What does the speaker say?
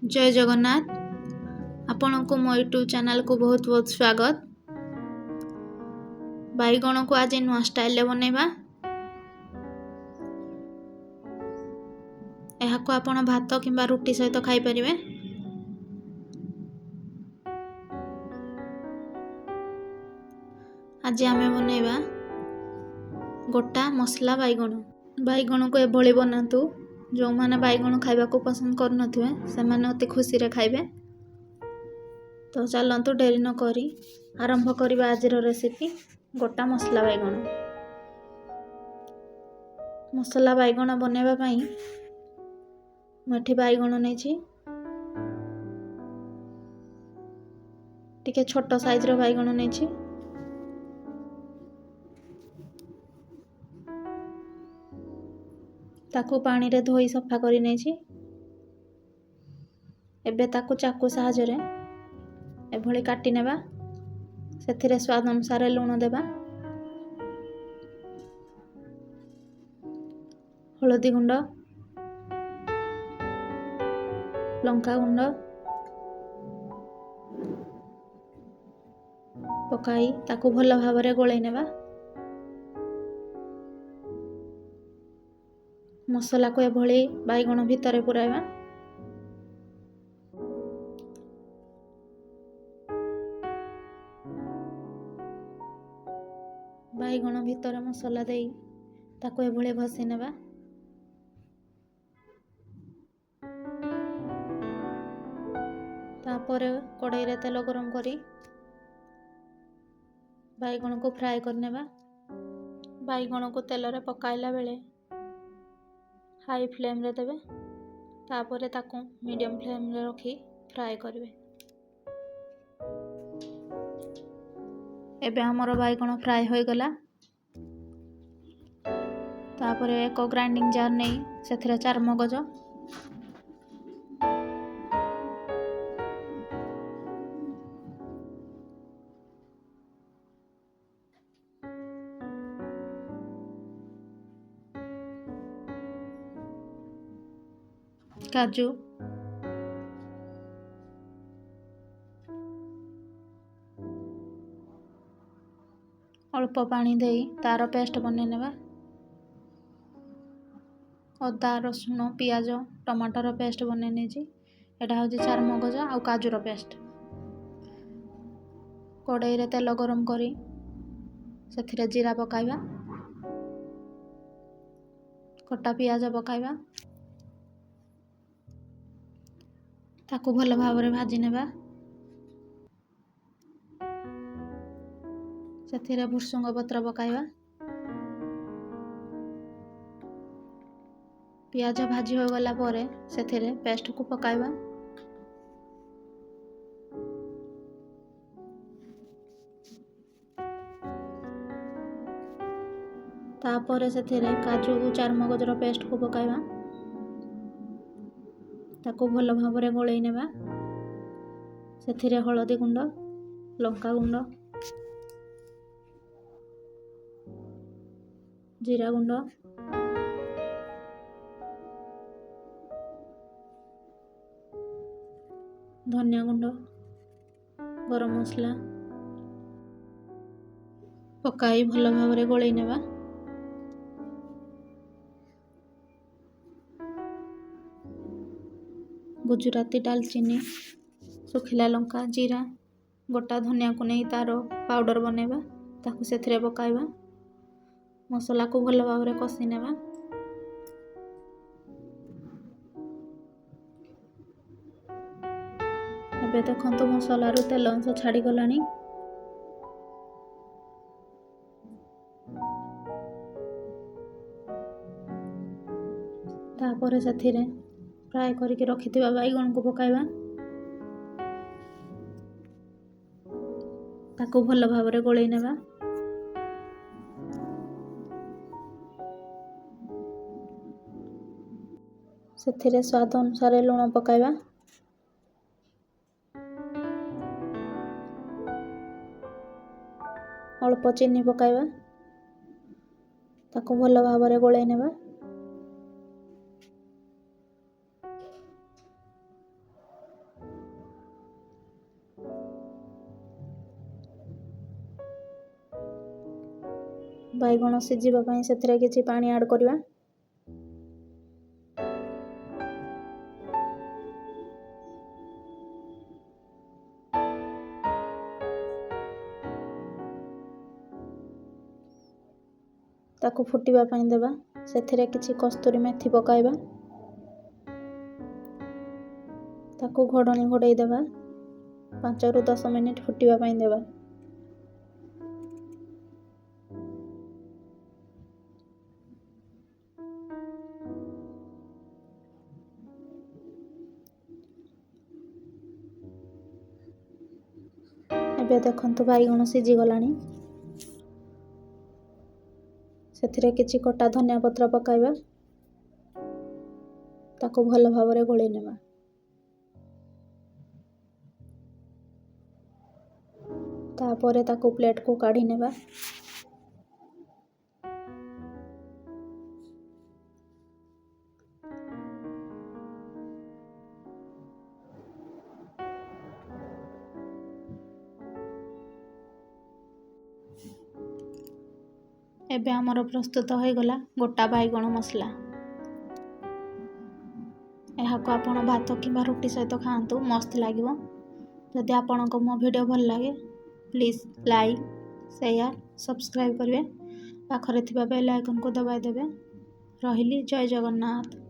जय जगन्नाथ। आपण को मो यूट्यूब चैनल को बहुत बहुत स्वागत। बैगण को आज नुआ स्टाइल बनैबा। यहाँ को आपण भात किंबा रुटी सहित खाई परिवे। आज आमे बनैबा गोटा मसला बैगण। बैगण को एभली बनातु जो माने बैगण खाइबा को पसंद कर नथिवे से माने अति खुशी रे खाइबे। तो चलंतु डेरी न करी आरंभ करिबा आज रेसिपी गोटा मसला बैगण। मसला बैगण बनैबा पई मठी बैगण नेछि टिके छोट साइज रो बैगण नेछि। ताकू पानी रे धोई सफा करी नेछि। एबे ताकू चाकू साहाय्य रे एभली काटी नेबा। सेथिरे स्वाद अनुसार लूण देबा, हळदी गुंड, लंका गुंड पकाई ताकू भल भाबरे गोळै नेबा। मसला को एभली बैगण भितरे पुराइबा। बैगण भितर मसला देई ताकू एभली घसी नेबा। तापर कड़ाई रे तेल गरम करी बैगण को फ्राई कर नेबा। बैगण को तेल रे पकाइला बेले हाई फ्लेम रे देबे। तापर ताकू मीडियम फ्लेम रे रखी फ्राई करिवे। एबे हमर बैगण फ्राई होई गला। तापर एक ग्राइंडिंग जार नै सेथिरे चार मगज, काजू, अल्प पानी देई तार पेस्ट बनै नेबा। अदा रसुण पियाज टमाटर पेस्ट बनै नेछि। एटा होछि चार मगज आ काजूर पेस्ट। कड़ाई रे तेल गरम करी सेथिरे जीरा पकाइबा, कटा पियाज पकाइबा, ताकू भल भाबरे भाजी नेबा। सेथिरे भुसुंग पत्र पकाइबा। पियाज भाजी हो गला परे सेथिरे पेस्ट को पकाइबा। तापर सेथिरे काजू चार मगजर पेस्ट को पकाइबा। ताकू भल भाबरे गोळै नेबा। सेथिरे हळदी गुंड, लंका गुंड, जीरा गुंड, धनिया गुंड, गरम मसला पकाई भल भाबरे गोळै नेबा। गुजराती दालचीनी, सुखिला लंका, जीरा, गोटा धनिया को नहीं तार पाउडर बनैबा। ताकू सेथिरे पकाइबा। मसला को भल भाबरे कसी नेबा। एबे देखंतु मसला रु तेल अंश छाड़ी गलानी। तापर सेथिरे फ्राई करके रखिथिबा बैगण को पकाइबा। ताकू भल भाबरे गोळै नेबा। सेथिरे स्वाद अनुसार लूण पकाइबा। अल्प चीनी पकाइबा। ताकू भल भाबरे गोळै नेबा। ବାଇଗଣ ସିଝିବା ପାଇଁ ସେଥିରେ କିଛି ପାଣି ଆଡ଼୍ କରିବା। ତାକୁ ଫୁଟିବା ପାଇଁ ଦେବା। ସେଥିରେ କିଛି କସ୍ତୁରୀ ମେଥି ପକାଇବା। ତାକୁ ଘୋଡ଼ଣି ଘୋଡ଼େଇ ଦେବା। 5ରୁ 10 ମିନିଟ୍ ଫୁଟିବା ପାଇଁ ଦେବା। ଏବେ ଦେଖନ୍ତୁ ବାଇଗଣ ସିଝିଗଲାଣି। ସେଥିରେ କିଛି କଟା ଧନିଆ ପତ୍ର ପକାଇବା। ତାକୁ ଭଲ ଭାବରେ ଗୋଳେଇ ନେବା। ତାପରେ ତାକୁ ପ୍ଲେଟ୍କୁ କାଢ଼ି ନେବା। ଏବେ ଆମର ପ୍ରସ୍ତୁତ ହୋଇଗଲା ଗୋଟା ବାଇଗଣ ମସଲା। ଏହାକୁ ଆପଣ ଭାତ କିମ୍ବା ରୁଟି ସହିତ ଖାଆନ୍ତୁ, ମସ୍ତ ଲାଗିବ। ଯଦି ଆପଣଙ୍କୁ ମୋ ଭିଡ଼ିଓ ଭଲ ଲାଗେ ପ୍ଲିଜ୍ ଲାଇକ୍, ସେୟାର, ସବସ୍କ୍ରାଇବ୍ କରିବେ। ପାଖରେ ଥିବା ବେଲ୍ ଆଇକନ୍କୁ ଦବାଇ ଦେବେ। ରହିଲି, ଜୟ ଜଗନ୍ନାଥ।